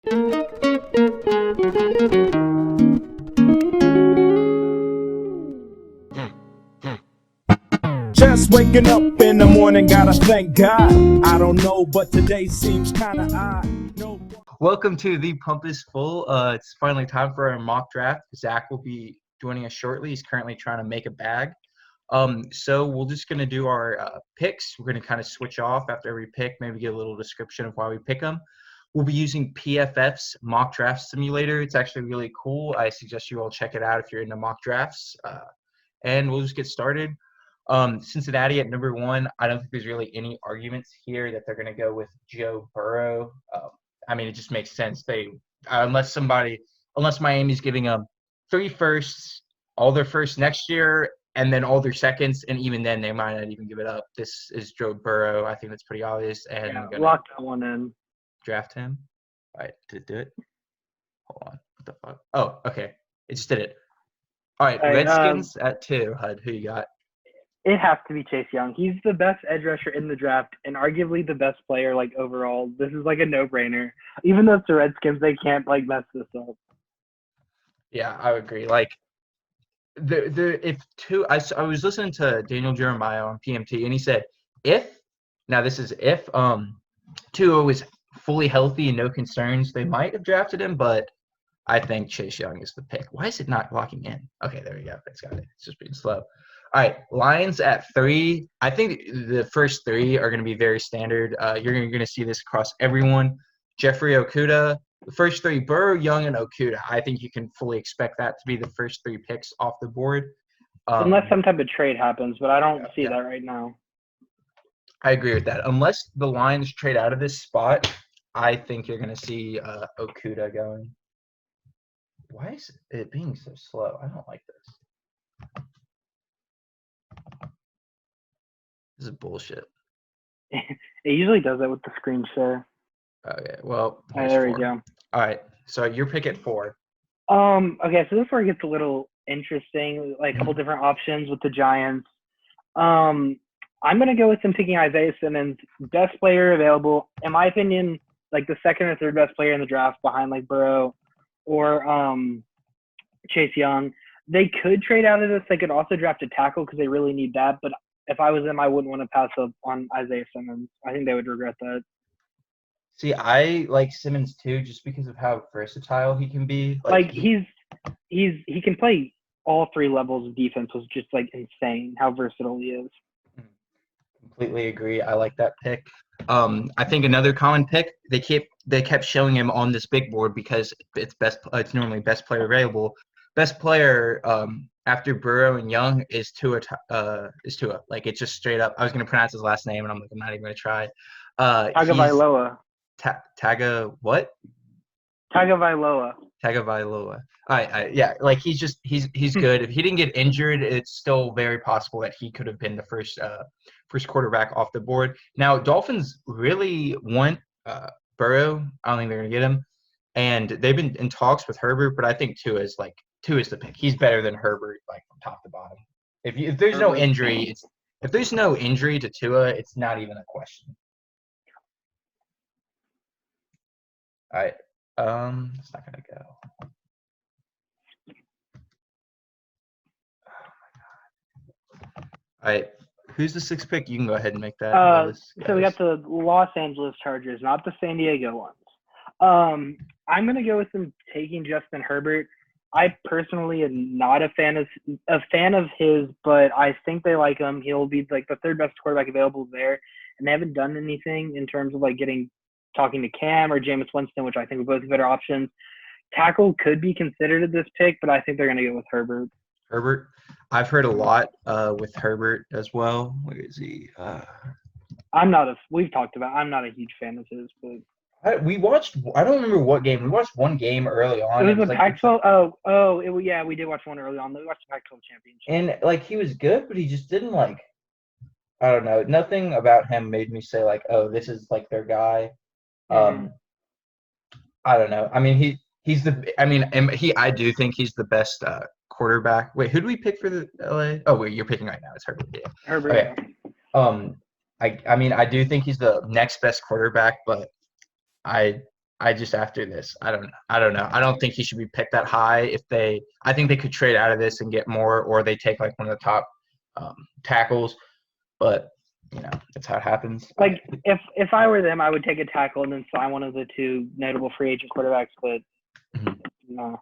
Just waking up in the morning, gotta thank God. I don't know, but today seems kinda odd. No. Welcome to The Pump is Full. It's finally time for our mock draft. Zach will be joining us shortly. He's currently trying to make a bag. So we're just going to do our picks. We're going to kind of switch off after every pick, maybe get a little description of why we pick them. We'll be using PFF's mock draft simulator. It's actually really cool. I suggest you all check it out if you're into mock drafts. And we'll just get started. Cincinnati at number 1. I don't think there's really any arguments here that they're going to go with Joe Burrow. I mean, it just makes sense. Unless Miami's giving them 3 firsts, all their firsts next year, and then all their seconds, and even then they might not even give it up. This is Joe Burrow. I think that's pretty obvious. And yeah, lock that one in. Draft him. All right, did it do it? Hold on. What the fuck? Oh, okay. It just did it. All right, Redskins at 2. Hud, who you got? It has to be Chase Young. He's the best edge rusher in the draft and arguably the best player, overall. This is a no-brainer. Even though it's the Redskins, they can't, mess this up. Yeah, I would agree. I was listening to Daniel Jeremiah on PMT, and he said if Tua was fully healthy and no concerns, they might have drafted him, but I think Chase Young is the pick. Why is it not locking in? Okay, there we go. It's got it. It's just being slow. All right, Lions at 3. I think the first 3 are going to be very standard. You're going to see this across everyone. Jeffrey Okudah. The first 3, Burrow, Young, and Okudah. I think you can fully expect that to be the first 3 picks off the board. Unless some type of trade happens, but I don't see that right now. I agree with that. Unless the Lions trade out of this spot, I think you're going to see Okudah going. Why is it being so slow? I don't like this. This is bullshit. It usually does that with the screen share. Okay, well, there 4. we go. All right, so your pick at 4. Okay, so this is where it gets a little interesting, a couple different options with the Giants. I'm going to go with them picking Isaiah Simmons, best player available. In my opinion, the second or third best player in the draft behind Burrow or Chase Young. They could trade out of this. They could also draft a tackle because they really need that. But if I was them, I wouldn't want to pass up on Isaiah Simmons. I think they would regret that. See, I like Simmons too, just because of how versatile he can be. He can play all 3 levels of defense. Was just insane how versatile he is. Completely agree. I like that pick. I think another common pick. They kept showing him on this big board because it's normally best player available. Best player after Burrow and Young is Tua. It's just straight up. I was going to pronounce his last name, and I'm not even going to try. Tagovailoa. What? Tagovailoa. Tagovailoa. All right, yeah, he's good. If he didn't get injured, it's still very possible that he could have been the first quarterback off the board. Now, Dolphins really want Burrow. I don't think they're going to get him, and they've been in talks with Herbert. But I think Tua is the pick. He's better than Herbert, from top to bottom. If there's no injury, if there's no injury to Tua, it's not even a question. All right. It's not gonna go. Oh my god. All right. Who's the 6th pick? You can go ahead and make that. So we got the Los Angeles Chargers, not the San Diego ones. I'm gonna go with them taking Justin Herbert. I personally am not a fan of his, but I think they like him. He'll be the 3rd best quarterback available there, and they haven't done anything in terms of talking to Cam or Jameis Winston, which I think are both better options. Tackle could be considered at this pick, but I think they're going to go with Herbert. Herbert, I've heard a lot with Herbert as well. Where is he? We've talked about. I'm not a huge fan of his, but. We watched. I don't remember what game. We watched one game early on. It was a Pac-12. We did watch one early on. We watched the Pac-12 championship. And he was good, but he just didn't I don't know. Nothing about him made me say oh, this is their guy. I don't know. I mean, I do think he's the best quarterback. Wait, who do we pick for the LA? Oh, wait, you're picking right now. It's Herbert. Yeah. Herbert. Okay. I do think he's the next best quarterback, but I just after this, I don't know. I don't think he should be picked that high. I think they could trade out of this and get more, or they take like one of the top tackles. But that's how it happens. Like if I were them, I would take a tackle and then sign one of the two notable free agent quarterbacks. But no.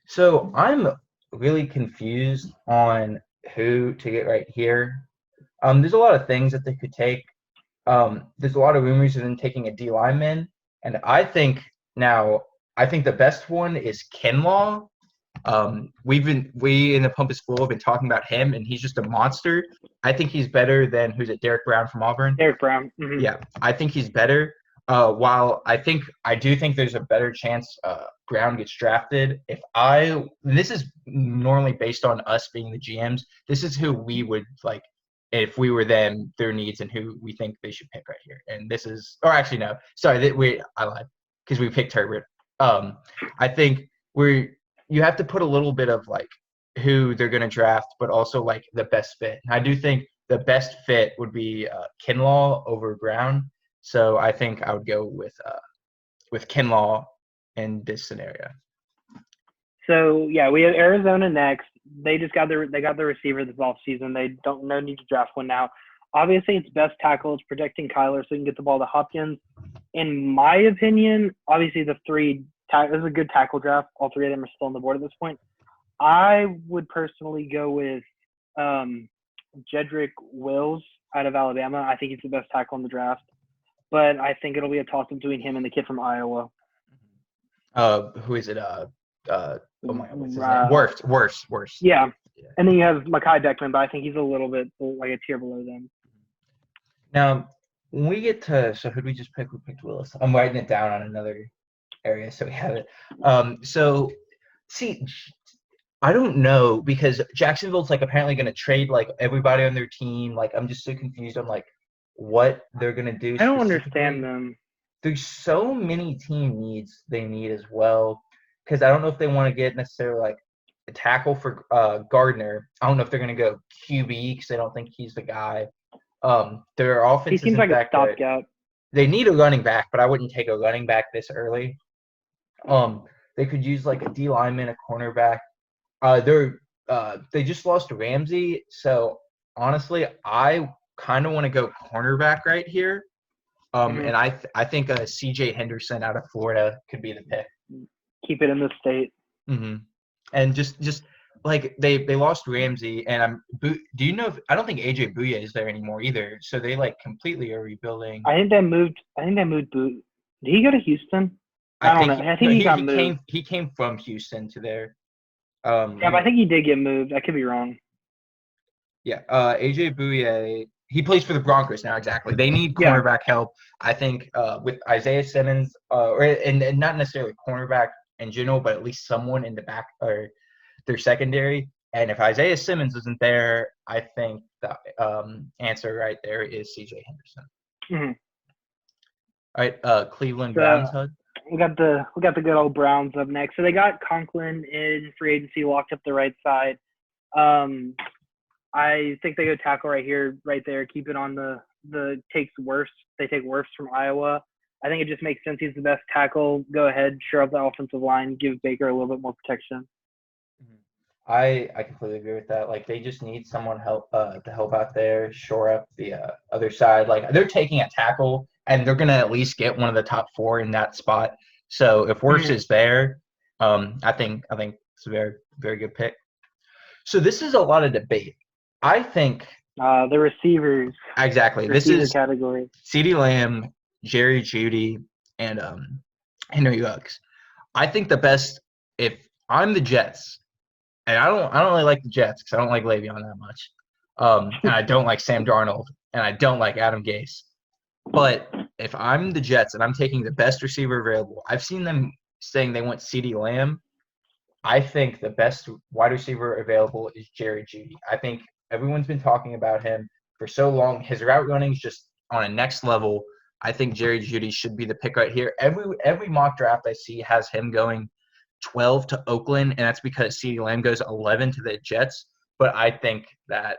So I'm really confused on who to get right here. There's a lot of things that they could take. There's a lot of rumors of them taking a D lineman, and I think the best one is Kinlaw. We in the Pump is Full have been talking about him, and he's just a monster. I think he's better than Derek Brown from Auburn. Derek Brown. Mm-hmm. Yeah, I think he's better. While I do think there's a better chance Brown gets drafted. This is normally based on us being the GMs. This is who we would like if we were them, their needs and who we think they should pick right here. And this is, or actually no, sorry, I lied because we picked Herbert. I think you have to put a little bit of like who they're going to draft, but also like the best fit. And I do think the best fit would be Kinlaw over Brown. So I think I would go with Kinlaw in this scenario. So yeah, we have Arizona next. They got the receiver this offseason. They no need to draft one now. Obviously, it's best tackle is protecting Kyler so he can get the ball to Hopkins. In my opinion, obviously this is a good tackle draft. All three of them are still on the board at this point. I would personally go with Jedrick Wills out of Alabama. I think he's the best tackle in the draft. But I think it'll be a toss-up between him and the kid from Iowa. Who is it? Oh my God, what's his name? Worse. Yeah. And then you have Mekhi Beckman, but I think he's a little bit like a tier below them. Now, when we get to, so who did we just pick? We picked Willis. I'm writing it down on another area so we have it. So, see, I don't know because Jacksonville's like apparently going to trade like everybody on their team. Like, I'm just so confused on like what they're going to do. I don't understand them. There's so many team needs they need as well. Because I don't know if they want to get necessarily like a tackle for Gardner. I don't know if they're going to go QB because they don't think he's the guy. Their offense he seems like a stopgap. They need a running back, but I wouldn't take a running back this early. They could use like a D lineman, a cornerback. They just lost Ramsey, so honestly, I kind of want to go cornerback right here. And I think CJ Henderson out of Florida could be the pick. Keep it in the state. Mm-hmm. And just like they lost Ramsey, and do you know I don't think AJ Bouye is there anymore either. So they like completely are rebuilding. I think they moved Did he go to Houston? I don't know. I think he got moved. He came from Houston to there. Yeah, but I think he did get moved. I could be wrong. Yeah, AJ Bouye. He plays for the Broncos now. Exactly. They need cornerback help. I think with Isaiah Simmons, and not necessarily cornerback in general, but at least someone in the back or their secondary. And if Isaiah Simmons isn't there, I think the answer right there is CJ Henderson. Mm-hmm. All right, Cleveland Browns. HUD. We got the good old Browns up next. So they got Conklin in free agency, locked up the right side. I think they go tackle right there. Keep it on the takes worse. They take worse from Iowa. I think it just makes sense. He's the best tackle. Go ahead, shore up the offensive line, give Baker a little bit more protection. I completely agree with that. Like they just need someone to help out there, shore up the other side. Like they're taking a tackle, and they're gonna at least get one of the top 4 in that spot. So if Wirfs is there, I think it's a very, very good pick. So this is a lot of debate. I think the receivers. Exactly. This is category. CeeDee Lamb, Jerry Jeudy, and Henry Ruggs. I think the best, if I'm the Jets, and I don't really like the Jets because I don't like Le'Veon that much, and I don't like Sam Darnold, and I don't like Adam Gase. But if I'm the Jets and I'm taking the best receiver available, I've seen them saying they want CeeDee Lamb. I think the best wide receiver available is Jerry Jeudy. I think everyone's been talking about him for so long. His route running is just on a next level. I think Jerry Jeudy should be the pick right here. Every mock draft I see has him going 12 to Oakland, and that's because CeeDee Lamb goes 11 to the Jets. But I think that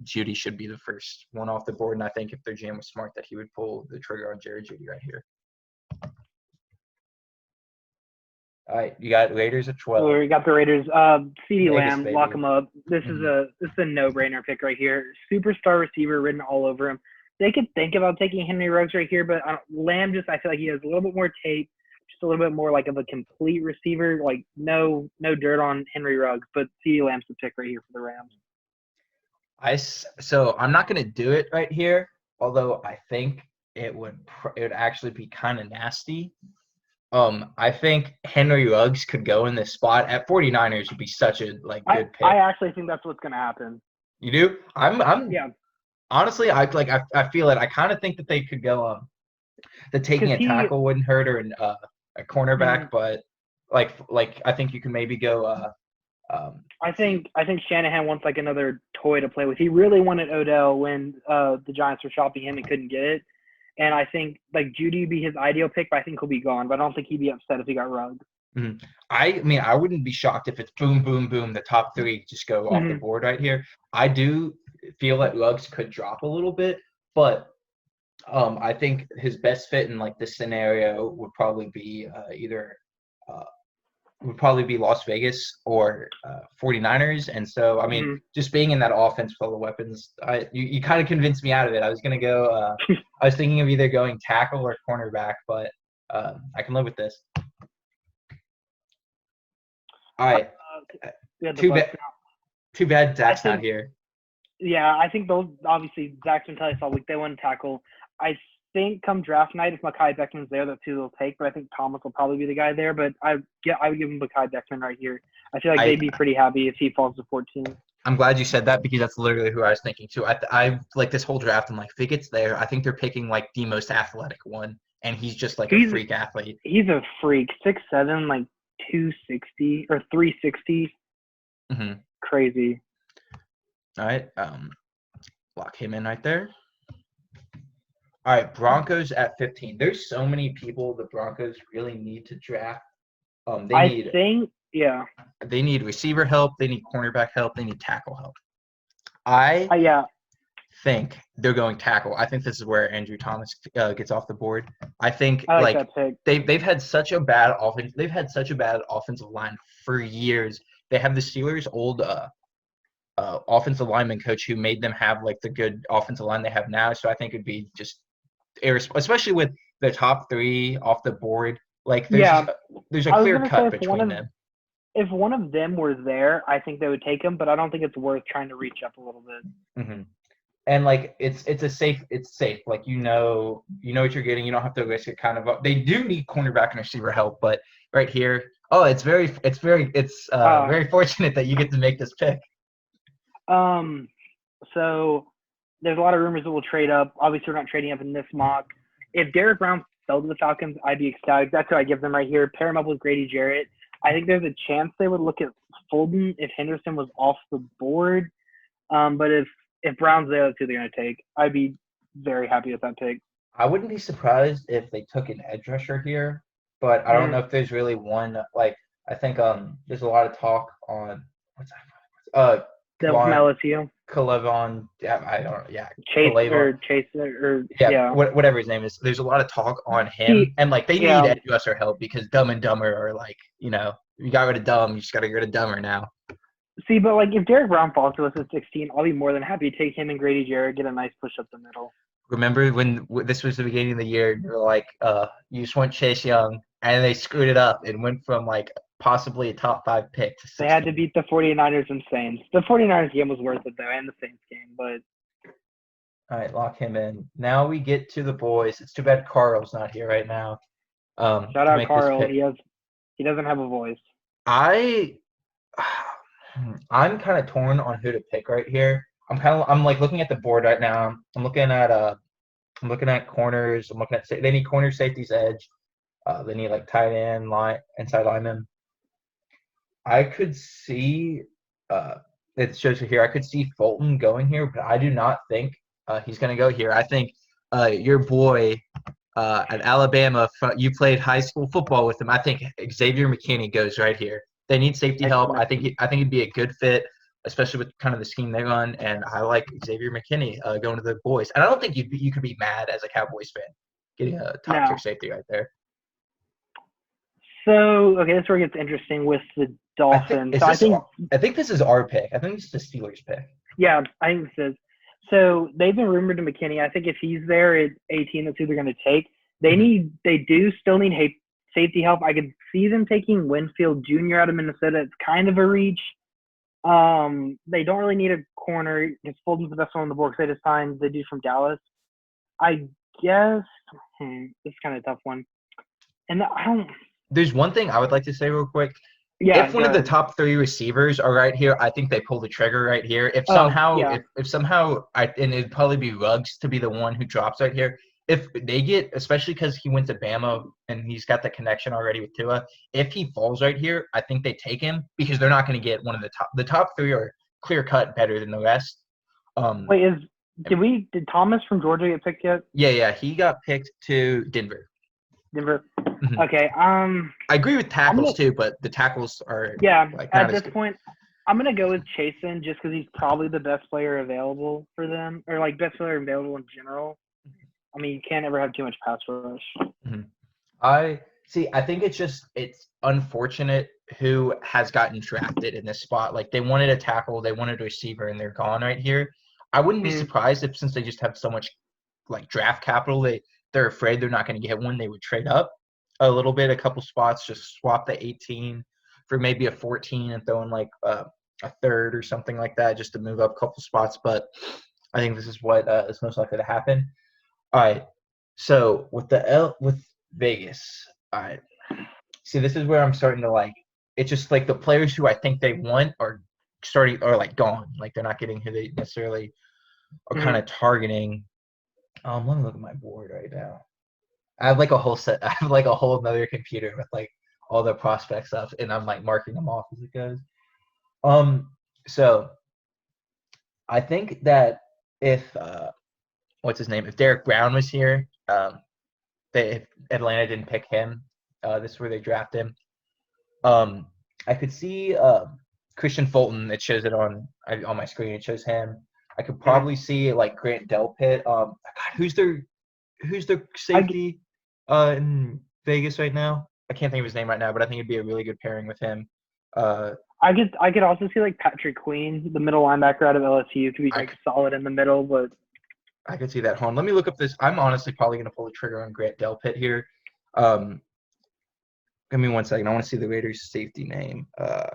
Jeudy should be the first one off the board, and I think if their GM was smart that he would pull the trigger on Jerry Jeudy right here. All right, you got Raiders at 12. We got the Raiders. CeeDee Vegas, Lamb, baby. lock him up. This is a no-brainer pick right here. Superstar receiver written all over him. They could think about taking Henry Ruggs right here, but Lamb I feel like he has a little bit more tape, just a little bit more like of a complete receiver. Like no dirt on Henry Ruggs, but CeeDee Lamb's the pick right here for the Rams. So I'm not gonna do it right here, although I think it would actually be kind of nasty. I think Henry Ruggs could go in this spot at 49ers would be such a good pick. I actually think that's what's gonna happen. You do? Yeah. Honestly, I feel it. I kind of think that they could go that taking a tackle wouldn't hurt or a cornerback, but like I think you can maybe go I think Shanahan wants like another toy to play with. He really wanted Odell when the Giants were shopping him and couldn't get it. And I think like Judy would be his ideal pick, but I think he'll be gone. But I don't think he'd be upset if he got Ruggs. Mm-hmm. I mean, I wouldn't be shocked if it's boom, boom, boom. The top three just go off the board right here. I do feel that Ruggs could drop a little bit, but I think his best fit in like this scenario would probably be Las Vegas or 49ers. And so, I mean, just being in that offense with all the weapons, you kind of convinced me out of it. I was going to go I was thinking of either going tackle or cornerback, but I can live with this. All right. Too bad Zach's not here. Yeah, I think those obviously Zach's been telling us all week they want to tackle. I think come draft night, if Mekhi Beckman's there, that's who they'll take. But I think Thomas will probably be the guy there. But I would give him Mekhi Beckman right here. I feel like they'd be pretty happy if he falls to 14. I'm glad you said that because that's literally who I was thinking too. I like this whole draft. I'm like, if he gets there, I think they're picking like the most athletic one, and he's just like a freak athlete. He's a freak, 6'7", like 260 or 360. Mm-hmm. Crazy. All right, lock him in right there. All right, Broncos at 15. There's so many people the Broncos really need to draft. They need receiver help. They need cornerback help. They need tackle help. I think they're going tackle. I think this is where Andrew Thomas gets off the board. I think they've had such a bad offense. They've had such a bad offensive line for years. They have the Steelers' old offensive lineman coach who made them have like the good offensive line they have now. So I think it'd be just especially with the top three off the board. Like there's a clear cut between them. If one of them were there, I think they would take him, but I don't think it's worth trying to reach up a little bit. Mm-hmm. And like it's safe. Like you know what you're getting. You don't have to risk it. Kind of. They do need cornerback and receiver help, but right here, it's very fortunate that you get to make this pick. So there's a lot of rumors that we'll trade up. Obviously, we're not trading up in this mock. If Derrick Brown fell to the Falcons, I'd be ecstatic. That's who I give them right here. Pair him up with Grady Jarrett. I think there's a chance they would look at Fulton if Henderson was off the board. But if Brown's there, that's who they're going to take. I'd be very happy with that pick. I wouldn't be surprised if they took an edge rusher here, but I don't know if there's really one. Like I think there's a lot of talk on what's that? LSU. Calevon, whatever his name is. There's a lot of talk on him, and like they need edge rusher help because Dumb and Dumber are like, you got rid of Dumb, you just got to get rid of Dumber now. See, but like if Derrick Brown falls to us at 16, I'll be more than happy to take him and Grady Jarrett, get a nice push up the middle. Remember when this was the beginning of the year, and you're like, you just want Chase Young, and they screwed it up and went from like possibly a top 5 pick to 16. They had to beat the 49ers and Saints. The 49ers game was worth it, though, and the Saints game. But all right, lock him in. Now we get to the boys. It's too bad Carl's not here right now. Shout out Carl. He doesn't have a voice. I'm kind of torn on who to pick right here. I'm like looking at the board right now. I'm looking at corners. They need corner, safeties, edge. They need like tight end, inside lineman. I could see it shows here. I could see Fulton going here, but I do not think he's going to go here. I think your boy at Alabama, you played high school football with him. I think Xavier McKinney goes right here. They need safety help. I think he'd be a good fit, especially with kind of the scheme they run. And I like Xavier McKinney going to the boys. And I don't think you could be mad as a Cowboys fan getting a top tier safety right there. So okay, this is where it gets interesting with the Dolphins. I think this is our pick. I think this is the Steelers' pick. Yeah, I think this is. So they've been rumored to McKinney. I think if he's there at 18, that's who they're going to take. They do still need safety help. I could see them taking Winfield Jr. out of Minnesota. It's kind of a reach. They don't really need a corner. It's Fulton's the best one on the board because they just signed the dude from Dallas. I guess this is kind of a tough one. And I don't. There's one thing I would like to say real quick. Yeah, if one of the top 3 receivers are right here, I think they pull the trigger right here. If somehow, and it'd probably be Ruggs to be the one who drops right here. If they get, especially because he went to Bama and he's got the connection already with Tua, if he falls right here, I think they take him because they're not going to get one of the top. The top 3 are clear cut better than the rest. Wait, did Thomas from Georgia get picked yet? Yeah, he got picked to Denver. Mm-hmm. Okay. I agree with tackles too, but the tackles are at this point, I'm gonna go with Chasen just because he's probably the best player available for them, or like best player available in general. I mean, you can't ever have too much pass rush. Mm-hmm. I think it's unfortunate who has gotten drafted in this spot. Like they wanted a tackle, they wanted a receiver, and they're gone right here. I wouldn't be surprised if since they just have so much like draft capital, they're afraid they're not going to get one. They would trade up a little bit, a couple spots, just swap the 18 for maybe a 14 and throw in like a third or something like that just to move up a couple spots. But I think this is what is most likely to happen. All right. So with Vegas, all right. See, this is where I'm starting to like. It's just like the players who I think they want are like gone. Like they're not getting who they necessarily are kind of targeting. Let me look at my board right now. I have like a whole set. I have like a whole another computer with like all the prospects up, and I'm like marking them off as it goes. So I think that if what's his name? If Derek Brown was here, if Atlanta didn't pick him, this is where they draft him. I could see Christian Fulton. It shows it on my screen. It shows him. I could probably see like Grant Delpit. God, who's their safety in Vegas right now? I can't think of his name right now, but I think it'd be a really good pairing with him. I could also see like Patrick Queen, the middle linebacker out of LSU, could be like solid in the middle, but I could see that. Hold on, let me look up this. I'm honestly probably gonna pull the trigger on Grant Delpit here. Give me 1 second. I want to see the Raiders' safety name. What's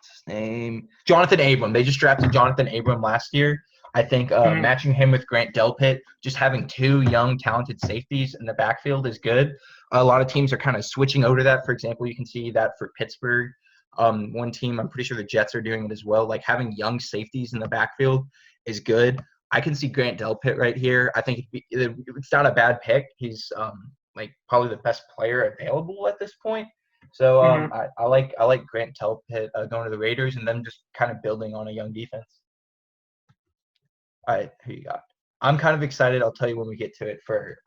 his name? Jonathan Abram. They just drafted Jonathan Abram last year. I think matching him with Grant Delpit, just having 2 young, talented safeties in the backfield is good. A lot of teams are kind of switching over to that. For example, you can see that for Pittsburgh. One team, I'm pretty sure the Jets are doing it as well. Like having young safeties in the backfield is good. I can see Grant Delpit right here. I think it's not a bad pick. He's like probably the best player available at this point. So I like Grant Delpit going to the Raiders and them just kind of building on a young defense. All right, who you got? I'm kind of excited. I'll tell you when we get to it for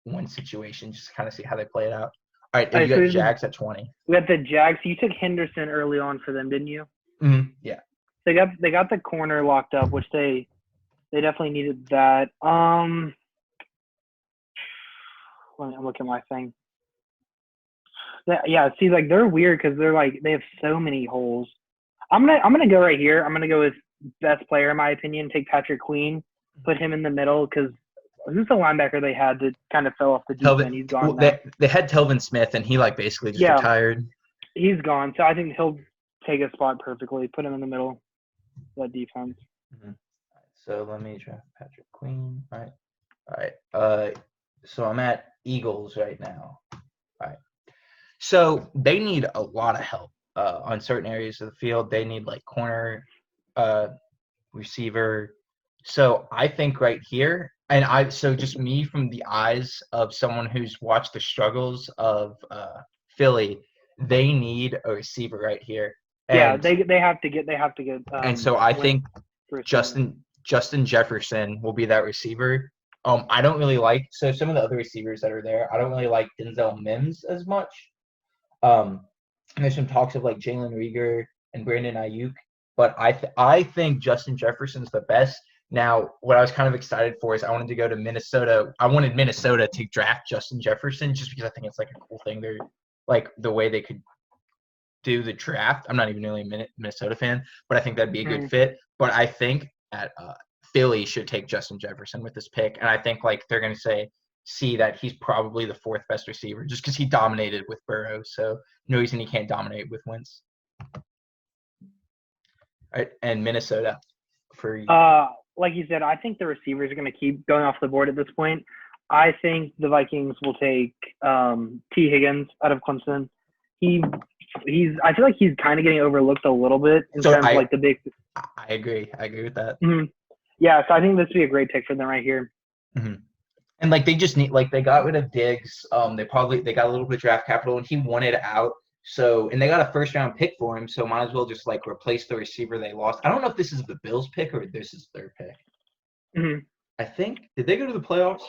one situation, just to kind of see how they play it out. All right, you got Jags at 20. We got the Jags. You took Henderson early on for them, didn't you? Mm-hmm. Yeah. They got the corner locked up, which they definitely needed that. I'm looking at my thing. Yeah, see, like they're weird because they're like they have so many holes. I'm gonna go right here. I'm gonna go with best player in my opinion. Take Patrick Queen, put him in the middle because who's the linebacker they had that kind of fell off the deep end? He's gone. Well, they had Telvin Smith, and he like basically just retired. He's gone, so I think he'll take a spot perfectly. Put him in the middle of that defense. Mm-hmm. So let me draft Patrick Queen. All right. So I'm at Eagles right now. All right. So they need a lot of help on certain areas of the field. They need like corner, receiver. So I think right here, so just me from the eyes of someone who's watched the struggles of Philly, they need a receiver right here. And, they have to get. And so I think Justin Jefferson will be that receiver. I don't really like some of the other receivers that are there. I don't really like Denzel Mims as much. There's some talks of like Jalen Reagor and Brandon Ayuk, but I think Justin Jefferson's the best Now, what I was kind of excited for is I wanted to go to Minnesota. I wanted Minnesota to draft Justin Jefferson just because I think it's like a cool thing. They're like the way they could do the draft. I'm not even really a Minnesota fan, but I think that'd be a good fit. But I think that Philly should take Justin Jefferson with this pick, and I think like they're going to see that he's probably the fourth best receiver just because he dominated with Burrow. So no reason he can't dominate with Wentz. All right, and Minnesota for you. Like you said, I think the receivers are going to keep going off the board at this point. I think the Vikings will take T. Higgins out of Clemson. I feel like he's kind of getting overlooked a little bit in terms of like the big. I agree. I agree with that. Mm-hmm. Yeah, so I think this would be a great pick for them right here. Mm-hmm. And like they just need, like they got rid of Diggs. They got a little bit of draft capital, and he wanted out. So, and they got a first round pick for him, so might as well just like replace the receiver they lost. I don't know if this is the Bills pick or this is their pick. Mm-hmm. I think, did they go to the playoffs?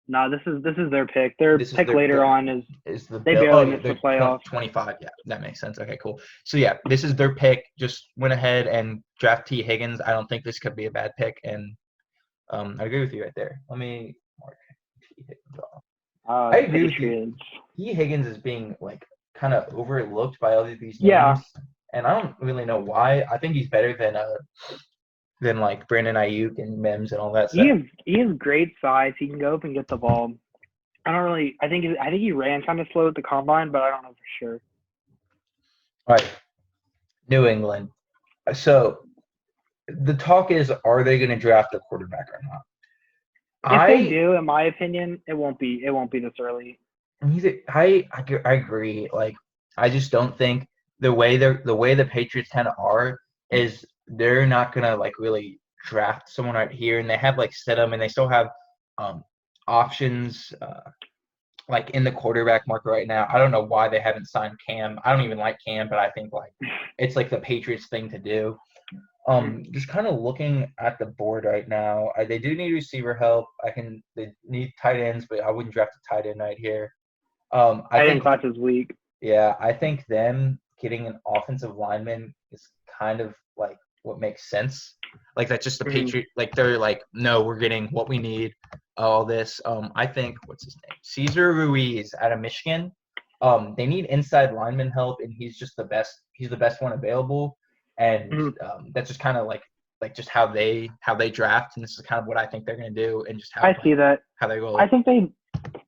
No, this is their pick. Their pick later on is they barely missed the playoffs. 25, yeah, that makes sense. Okay, cool. So yeah, this is their pick. Just went ahead and draft T. Higgins. I don't think this could be a bad pick, and I agree with you right there. Let me mark T. Higgins off. I agree with you. T. Higgins is being like kind of overlooked by all of these names, and I don't really know why. I think he's better than like Brandon Ayuk and Mims and all that stuff. He has great size. He can go up and get the ball. I think he ran kind of slow at the combine, but I don't know for sure. All right, New England. So the talk is, are they going to draft a quarterback or not? If they do, in my opinion, it won't be this early. I agree. Like, I just don't think the way the Patriots kind of are is they're not gonna like really draft someone right here, and they have like Stidham, and they still have options like in the quarterback market right now. I don't know why they haven't signed Cam. I don't even like Cam, but I think like it's like the Patriots thing to do. Just kind of looking at the board right now, they do need receiver help. They need tight ends, but I wouldn't draft a tight end right here. I think class is weak. Yeah, I think them getting an offensive lineman is kind of like what makes sense. Like that's just the Patriot. Like they're like, no, we're getting what we need. All this. I think what's his name? Cesar Ruiz out of Michigan. They need inside lineman help, and he's just the best. He's the best one available. And that's just kind of like just how they draft, and this is kind of what I think they're going to do, and just how see that how they go. I think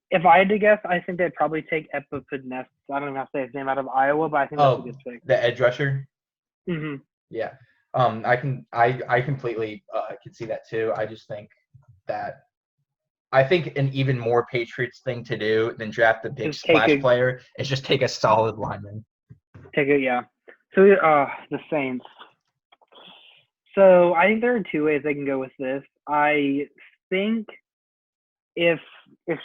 if I had to guess, I think they'd probably take Epipednes. I don't even have to say his name, out of Iowa, but I think that's a good pick. The edge rusher. Mm-hmm. Yeah. I completely can see that too. I just think that an even more Patriots thing to do than draft a big splash player is just take a solid lineman. Yeah. So the Saints. So I think there are two ways they can go with this. I think if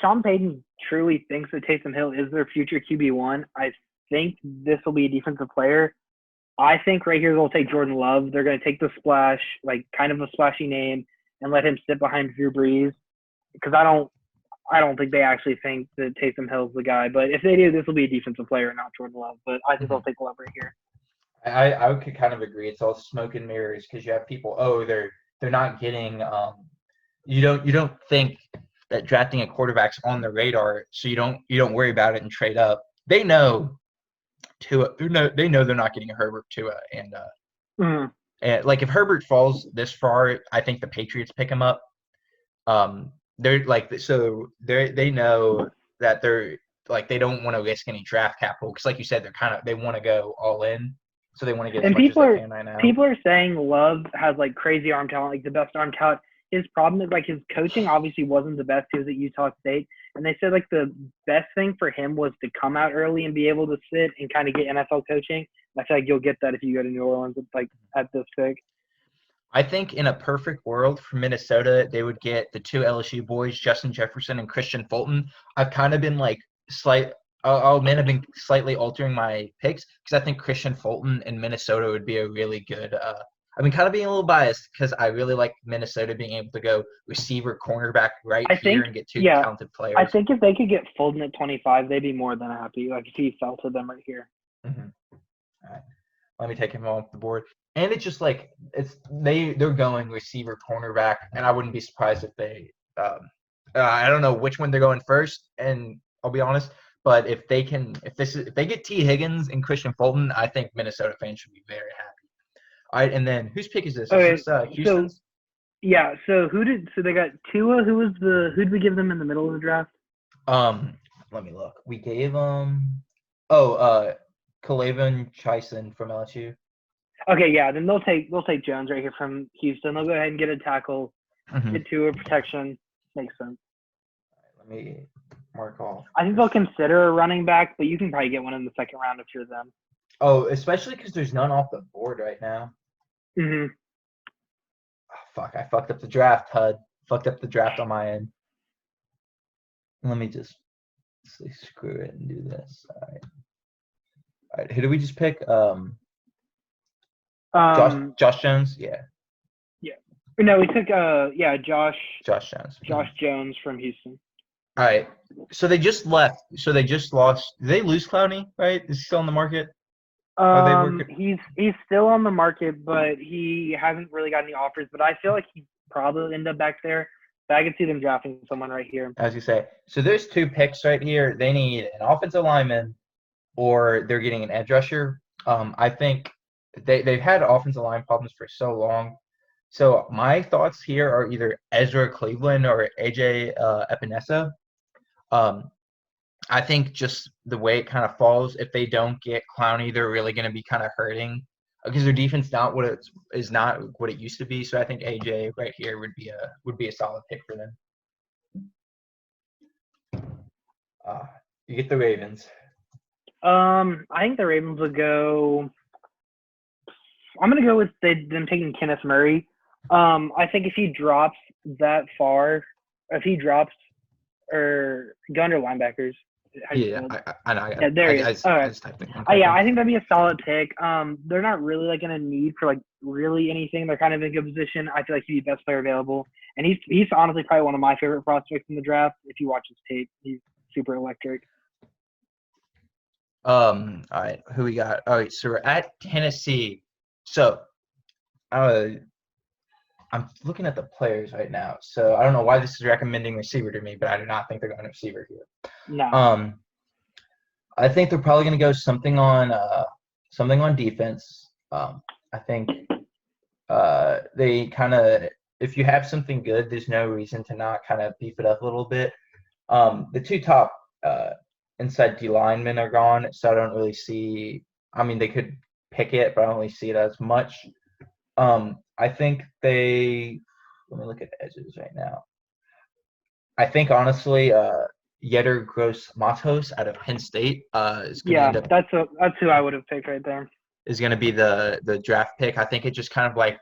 Sean Payton truly thinks that Taysom Hill is their future QB1, I think this will be a defensive player. I think right here they'll take Jordan Love. They're going to take the splash, like kind of a splashy name, and let him sit behind Drew Brees. Because I don't think they actually think that Taysom Hill's the guy. But if they do, this will be a defensive player, not Jordan Love. But I think they'll take Love right here. I could kind of agree. It's all smoke and mirrors because you have people. They're not getting. You don't think that drafting a quarterback's on the radar, so you don't worry about it and trade up. They know. They know they're not getting a Herbert, Tua, and like if Herbert falls this far, I think the Patriots pick him up. They're like they know that they're like they don't want to risk any draft capital because, like you said, they want to go all in, so they want to get. And as much as they can right now. People are saying Love has like crazy arm talent, like the best arm talent. His problem is like his coaching obviously wasn't the best. He was at Utah State, and they said like the best thing for him was to come out early and be able to sit and kind of get NFL coaching. I feel like you'll get that if you go to New Orleans like at this pick. I think in a perfect world for Minnesota, they would get the two LSU boys, Justin Jefferson and Christian Fulton. I've kind of been like I'll admit I've been slightly altering my picks because I think Christian Fulton in Minnesota would be a really good. I've been kind of being a little biased because I really like Minnesota being able to go receiver, cornerback here and get two talented players. I think if they could get Fulton at 25, they'd be more than happy. Like if he fell to them right here. Mm-hmm. All right, let me take him off the board. And it's just like they're going receiver cornerback, and I wouldn't be surprised if they I don't know which one they're going first, and I'll be honest, but if they get T. Higgins and Christian Fulton, I think Minnesota fans should be very happy. All right, and then whose pick is this? Okay, Is this Houston's? Yeah, so they got Tua, who'd we give them in the middle of the draft? Let me look. We gave them Kalavin Chison from LSU. Okay, yeah, then they'll take Jones right here from Houston. They'll go ahead and get a tackle, get Tua protection. Makes sense. Let me mark off. I think they'll consider a running back, but you can probably get one in the second round if you're them. Oh, especially because there's none off the board right now. Mm-hmm. Oh, fuck, I fucked up the draft, HUD. Fucked up the draft on my end. Let me just say screw it and do this. All right. Who did we just pick? Josh Jones? Yeah. No, we took Josh Jones. Josh Jones from Houston. All right. So they just left. So they just lost. Did they lose Clowney, right? Is he still on the market? He's still on the market, but he hasn't really got any offers. But I feel like he probably end up back there. But I can see them drafting someone right here. As you say. So there's 2 picks right here. They need an offensive lineman, or they're getting an edge rusher. I think they've had offensive line problems for so long. So my thoughts here are either Ezra Cleveland or AJ Epinesa. I think just the way it kind of falls, if they don't get Clowney, they're really going to be kind of hurting because their defense not what it used to be. So I think AJ right here would be a solid pick for them. You get the Ravens. I think the Ravens will go. I'm going to go with them taking Kenneth Murray. I think if he drops that far, or gun or linebackers. Yeah, I know. Yeah, there he is. All right. I think that'd be a solid pick. They're not really like in a need for like really anything. They're kind of in a good position. I feel like he'd be best player available, and he's honestly probably one of my favorite prospects in the draft. If you watch his tape, he's super electric. All right, who we got? All right, so we're at Tennessee. So, I'm looking at the players right now. So I don't know why this is recommending receiver to me, but I do not think they're going to receiver here. No. I think they're probably going to go something on defense. I think they kind of, if you have something good, there's no reason to not kind of beef it up a little bit. The 2 top inside D linemen are gone, so I don't really see. I mean, they could pick it, but I don't really see it as much. I think let me look at the edges right now. I think honestly, Yetur Gross-Matos out of Penn State is going to that's who I would have picked right there. Is going to be the draft pick. I think it just kind of like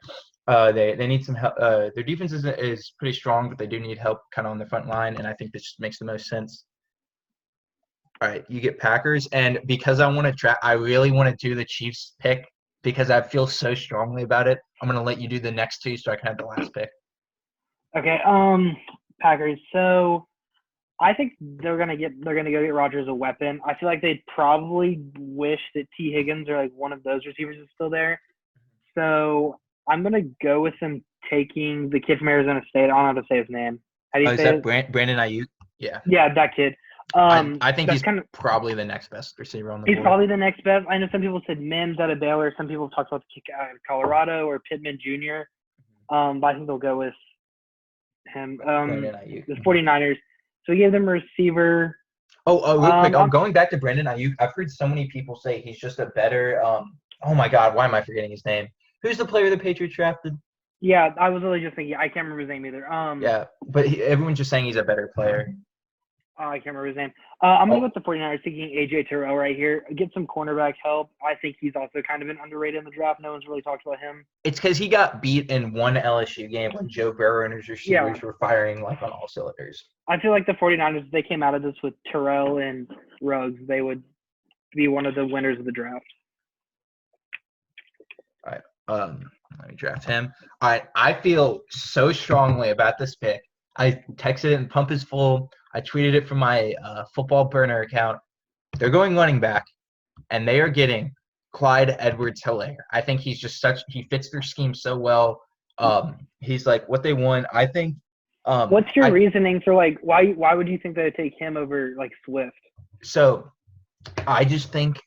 they need some help. Their defense is pretty strong, but they do need help kind of on the front line, and I think this just makes the most sense. All right, you get Packers, and because I really want to do the Chiefs pick because I feel so strongly about it. I'm going to let you do the next 2 so I can have the last pick. Okay, Packers. So I think they're gonna go get Rodgers a weapon. I feel like they'd probably wish that T. Higgins or like one of those receivers is still there. So I'm gonna go with them taking the kid from Arizona State. I don't know how to say his name. How do you say it? Brandon Ayuk? Yeah. Yeah, that kid. I think he's probably the next best receiver on the board. He's probably the next best. I know some people said Mims out of Baylor. Some people talked about the kick out of Colorado or Pittman Jr. But I think they'll go with him. The 49ers. So we gave them a receiver. Real quick. Going back to Brandon Ayuk, I've heard so many people say he's just a better oh my God, why am I forgetting his name? Who's the player the Patriots drafted? Yeah, I was really just thinking. I can't remember his name either. Yeah, but everyone's just saying he's a better player. I can't remember his name. I'm going to go with the 49ers taking A.J. Terrell right here. Get some cornerback help. I think he's also kind of been underrated in the draft. No one's really talked about him. It's because he got beat in one LSU game when Joe Burrow and his receivers were firing like on all cylinders. I feel like the 49ers, if they came out of this with Terrell and Ruggs, they would be one of the winners of the draft. All right. Let me draft him. All right. I feel so strongly about this pick. I texted it and pump is full. I tweeted it from my football burner account. They're going running back, and they are getting Clyde Edwards-Helaire. I think he fits their scheme so well. He's like what they want. I think. What's your reasoning for like why would you think they would take him over like Swift? So, I just think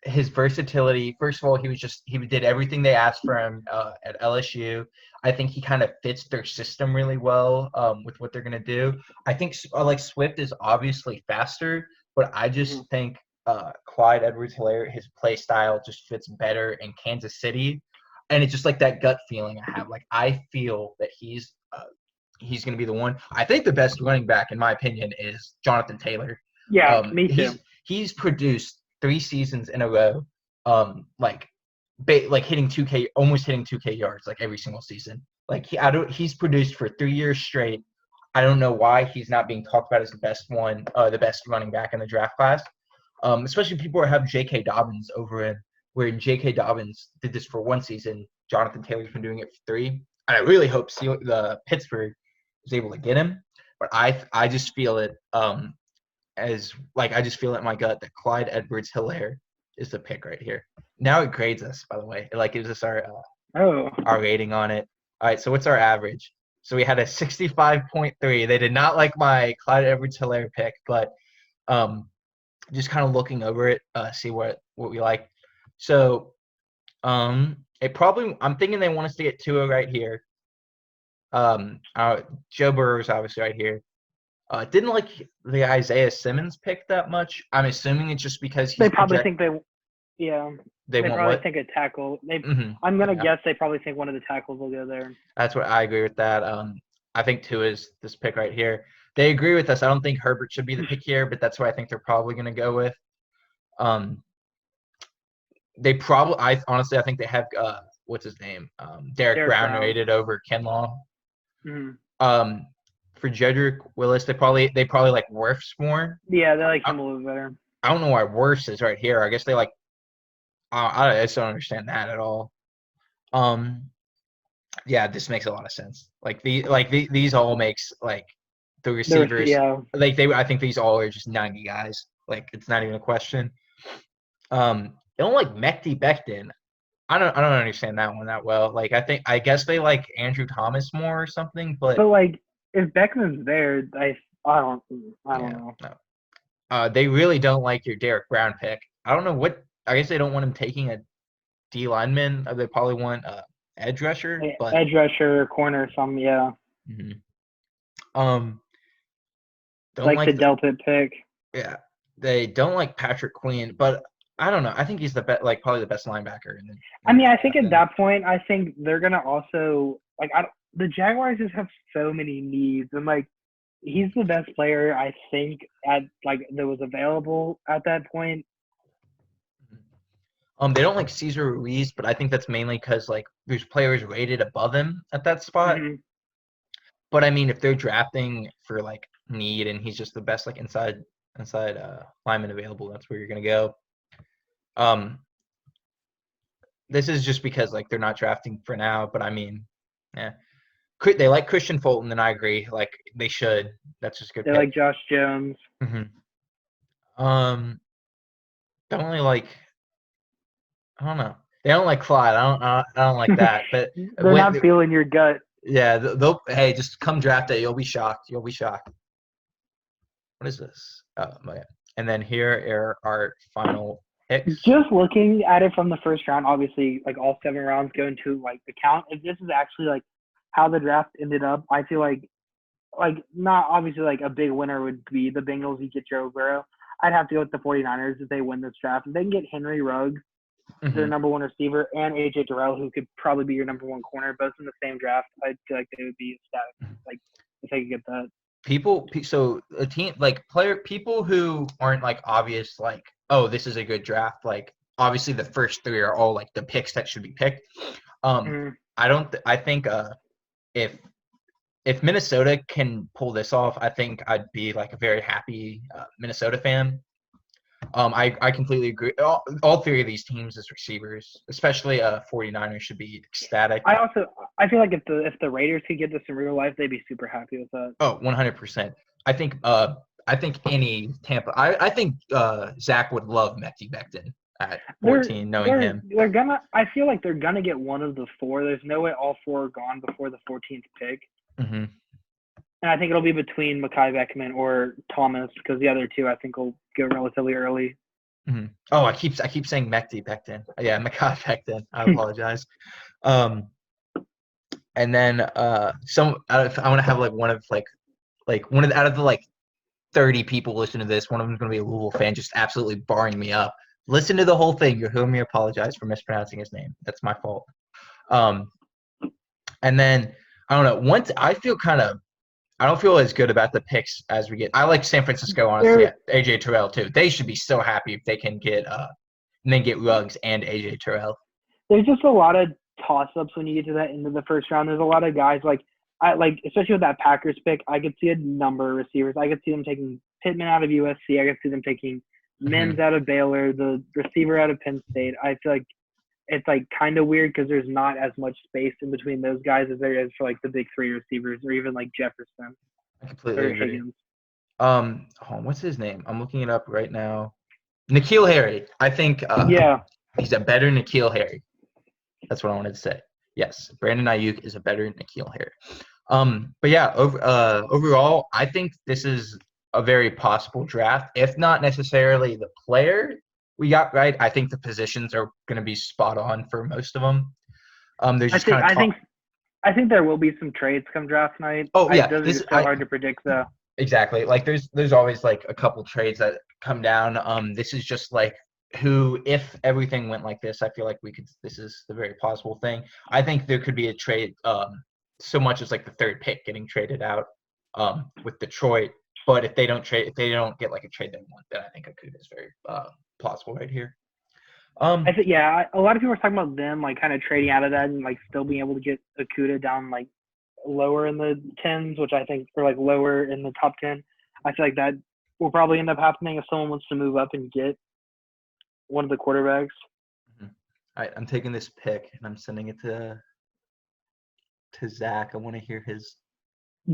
his versatility. First of all, he did everything they asked for him at LSU. I think he kind of fits their system really well with what they're gonna do. I think like Swift is obviously faster, but I just think Clyde Edwards-Helaire, his play style just fits better in Kansas City, and it's just like that gut feeling I have. Like I feel that he's gonna be the one. I think the best running back, in my opinion, is Jonathan Taylor. Yeah, me too. He's produced 3 seasons in a row, like hitting 2K, almost hitting 2K yards like every single season. Like he's produced for 3 years straight. I don't know why he's not being talked about as the best running back in the draft class. Especially people who have J.K. Dobbins over him, where J.K. Dobbins did this for 1 season. Jonathan Taylor's been doing it for 3. And I really hope the Pittsburgh is able to get him. But I just feel it I just feel it in my gut that Clyde Edwards-Helaire is the pick right here. Now it grades us, by the way. It gives us our rating on it. All right, so what's our average? So we had a 65.3. They did not like my Clyde Edwards-Helaire pick, but just kind of looking over it, see what we like. So I'm thinking they want us to get Tua right here. Joe Burrow's obviously right here. Didn't like the Isaiah Simmons pick that much. I'm assuming it's just because they probably think they probably think a tackle. I'm gonna guess they probably think one of the tackles will go there. That's what I agree with that. I think Tua is this pick right here. They agree with us. I don't think Herbert should be the pick here, but that's what I think they're probably gonna go with. I think they have what's his name? Derek Brown rated over Kinlaw. Mm-hmm. For Jedrick Willis, they probably like Wirfs more. Yeah, they like him a little better. I don't know why Wirfs is right here. I guess they like. I just don't understand that at all. Yeah, this makes a lot of sense. These all makes like the receivers. Yeah. I think these all are just 90 guys. Like it's not even a question. They don't like Mekhi Becton. I don't understand that one that well. Like I guess they like Andrew Thomas more or something, but like if Beckman's there, I don't know. No. They really don't like your Derek Brown pick. I don't know what. I guess they don't want him taking a D lineman. They probably want edge rusher. Edge rusher, corner, something. Yeah. Mm-hmm. Like the Delpit pick. Yeah, they don't like Patrick Queen, but I don't know. I think he's the best, probably the best linebacker. I think at that point, I think they're gonna also the Jaguars just have so many needs, and he's the best player I think that was available at that point. They don't like Cesar Ruiz, but I think that's mainly because there's players rated above him at that spot. Mm-hmm. But I mean, if they're drafting for need and he's just the best inside lineman available, that's where you're gonna go. This is just because they're not drafting for now, but I mean, yeah, they like Christian Fulton, and I agree. They should. That's just good. They like Josh Jones. Mm-hmm. Don't really like. I don't know. They don't like Clyde. I don't like that. But they're not feeling your gut. Yeah, hey, just come draft day. You'll be shocked. What is this? Oh my God. And then here are our final picks. Just looking at it from the first round, obviously, all 7 rounds go into the count. If this is actually how the draft ended up, I feel not obviously a big winner would be the Bengals. You get Joe Burrow. I'd have to go with the 49ers if they win this draft. If they can get Henry Ruggs, their number 1 receiver, and A.J. Terrell, who could probably be your number 1 corner, both in the same draft, I feel like they would be ecstatic. If they could get that. So a team people who aren't obvious oh, this is a good draft. Obviously the first 3 are all the picks that should be picked. I think if Minnesota can pull this off, I think I'd be a very happy Minnesota fan. I completely agree. All 3 of these teams as receivers, especially 49ers, should be ecstatic. I feel like if the Raiders could get this in real life, they'd be super happy with that. Oh, 100%. I think any Tampa. I think Zach would love Mekhi Becton. at They're 14, knowing him. they're gonna. I feel like they're gonna get one of the four. There's no way all four are gone before the 14th pick. Hmm. And I think it'll be between Mekhi Beckman or Thomas because the other two I think will go relatively early. Hmm. Oh, I keep saying Mekhi Becton. Yeah, Mekhi Becton. I apologize. And then I want to have like one of out of the like 30 people listening to this, one of them's going to be a Louisville fan, just absolutely barring me up. Listen to the whole thing. You hear me apologize for mispronouncing his name. That's my fault. And then I don't know. I don't feel as good about the picks as we get. I like San Francisco, honestly. AJ Terrell too. They should be so happy if they can get Ruggs and AJ Terrell. There's just a lot of toss-ups when you get to that end of the first round. There's a lot of guys especially with that Packers pick. I could see a number of receivers. I could see them taking Pittman out of USC. I could see them taking Mims out of Baylor, the receiver out of Penn State. I feel like it's like kind of weird because there's not as much space in between those guys as there is for like the big three receivers or even like Jefferson. I completely agree. What's his name? I'm looking it up right now. N'Keal Harry. I think he's a better N'Keal Harry. That's what I wanted to say. Yes, Brandon Ayuk is a better N'Keal Harry. But yeah, overall, I think this is a very possible draft. If not necessarily the player we got right, I think the positions are going to be spot on for most of them. There's just I think there will be some trades come draft night. Oh yeah, it's so hard to predict though. Exactly. Like there's always like a couple trades that come down. This is just like if everything went like this, I feel like this is the very possible thing. I think there could be a trade so much as like the third pick getting traded out with Detroit. But if they don't get like a trade they want, then I think Okudah is very plausible right here. I think a lot of people are talking about them like kind of trading out of that and like still being able to get Okudah down like lower in the 10s, which I think or like lower in the top 10. I feel like that will probably end up happening if someone wants to move up and get one of the quarterbacks. All right, I'm taking this pick and I'm sending it to Zach. I want to hear his.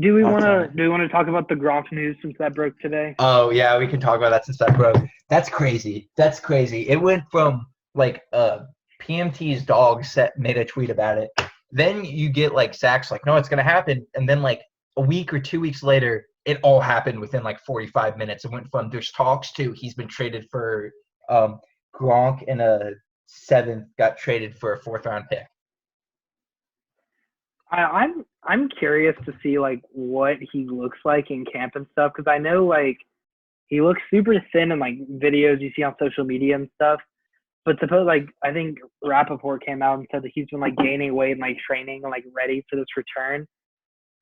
Do we want to talk about the Gronk news since that broke today? Oh yeah, we can talk about that since that broke. That's crazy. It went from like PMT's dog made a tweet about it. Then you get like Zach's like, no, it's gonna happen, and then like a week or 2 weeks later, it all happened within like 45 minutes. It went from there's talks to he's been traded for Gronk in a 7th, got traded for a 4th round pick. I'm curious to see like what he looks like in camp and stuff because I know like he looks super thin in like videos you see on social media and stuff. But I think Rappaport came out and said that he's been like gaining weight and like training and like ready for this return.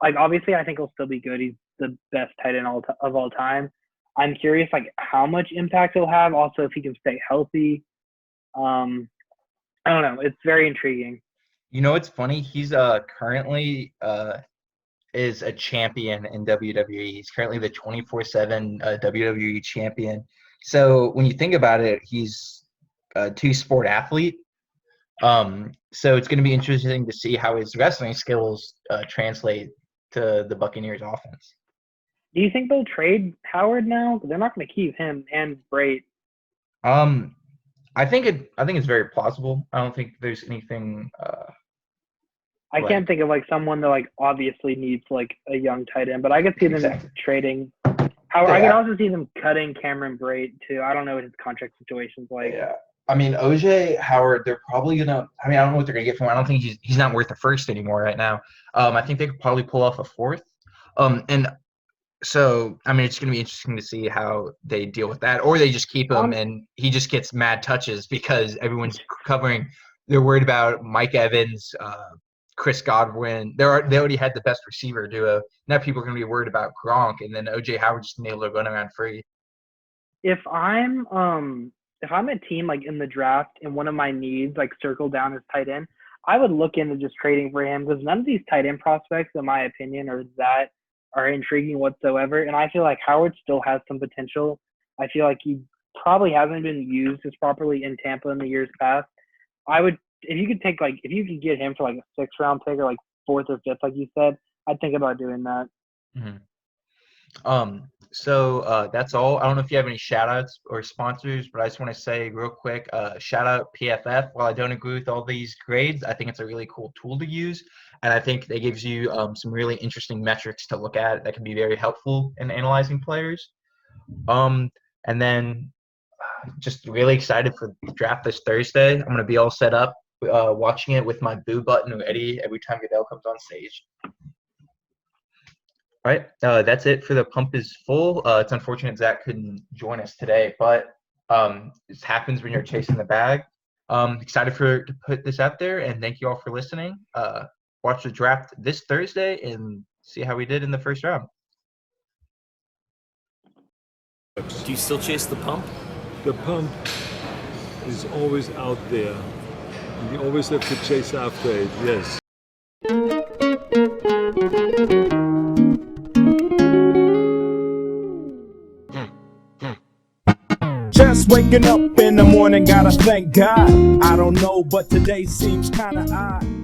Like obviously I think he'll still be good. He's the best tight end of all time. I'm curious like how much impact he'll have. Also if he can stay healthy. I don't know. It's very intriguing. You know, it's funny. He's currently is a champion in WWE. He's currently the 24/7 WWE champion. So when you think about it, he's a 2-sport athlete. So it's going to be interesting to see how his wrestling skills translate to the Buccaneers offense. Do you think they'll trade Howard now? They're not going to keep him and Brait. I think it's very plausible. I don't think there's anything. I can't think of like someone that like obviously needs like a young tight end, but I could see them trading Howard. I can also see them cutting Cameron Brait too. I don't know what his contract situation's like. Yeah, I mean OJ Howard, they're probably gonna. I mean, I don't know what they're gonna get from him. I don't think he's not worth the 1st anymore right now. I think they could probably pull off a 4th. And so I mean, it's gonna be interesting to see how they deal with that, or they just keep him and he just gets mad touches because everyone's covering. They're worried about Mike Evans. Chris Godwin. They already had the best receiver duo. Now people are going to be worried about Gronk, and then OJ Howard just able to run around free. If I'm a team like in the draft and one of my needs like circle down as tight end, I would look into just trading for him because none of these tight end prospects, in my opinion, are intriguing whatsoever. And I feel like Howard still has some potential. I feel like he probably hasn't been used as properly in Tampa in the years past. If you could get him for like a 6th round pick or like 4th or 5th, like you said, I'd think about doing that. Mm-hmm. That's all. I don't know if you have any shout outs or sponsors, but I just want to say real quick, shout out PFF. While I don't agree with all these grades, I think it's a really cool tool to use. And I think it gives you some really interesting metrics to look at that can be very helpful in analyzing players. And then just really excited for the draft this Thursday. I'm going to be all set up watching it with my boo button ready every time Goodell comes on stage. All right, that's it for the Pump is Full. It's unfortunate Zach couldn't join us today, but this happens when you're chasing the bag. Excited to put this out there, and thank you all for listening. Watch the draft this Thursday and see how we did in the first round. Do you still chase the pump? The pump is always out there. You always have to chase after it, yes. Just waking up in the morning, gotta thank God. I don't know, but today seems kinda odd.